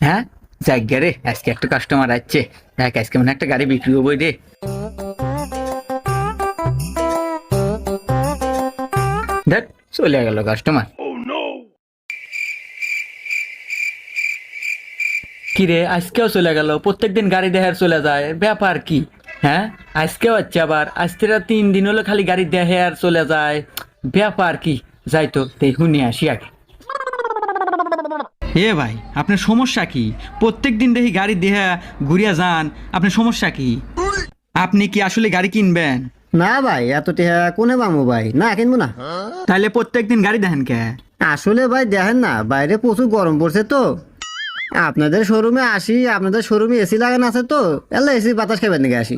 হ্যাঁ, যাক গে রে, আজকে একটা কাস্টমার আসছে। দেখ আজকে মানে একটা গাড়ি বিক্রি হবো রে। দেখ চলে গেল কাস্টমার। কি রে, আজকেও চলে গেল? প্রত্যেকদিন গাড়ি দেখার চলে যায়, ব্যাপার কি? হ্যাঁ, আজকেও হচ্ছে, আবার আজকে 3 দিন হলো খালি গাড়ি দেখে আর চলে যায়, ব্যাপার কি? যাই তো শুনে আসি আগে। এ ভাই, আপনার সমস্যা কি? প্রত্যেক দিন দেখি গাড়ি দেহা ঘুরিয়া যান, আপনার সমস্যা কি? আপনি কি আসলে গাড়ি কিনবেন? না ভাই, এত টেহা কোনে পামু ভাই, না কিনবো না। তাহলে প্রত্যেক দিন গাড়ি দেখেন কে? আসলে ভাই দেখেন না, বাইরে প্রচুর গরম পড়ছে তো। আপনাদের শোরুমে আসি, আপনাদের শোরুমে এসি লাগানো আছে তো, এলা এসি বাতাস খাবেন নাকি আসি।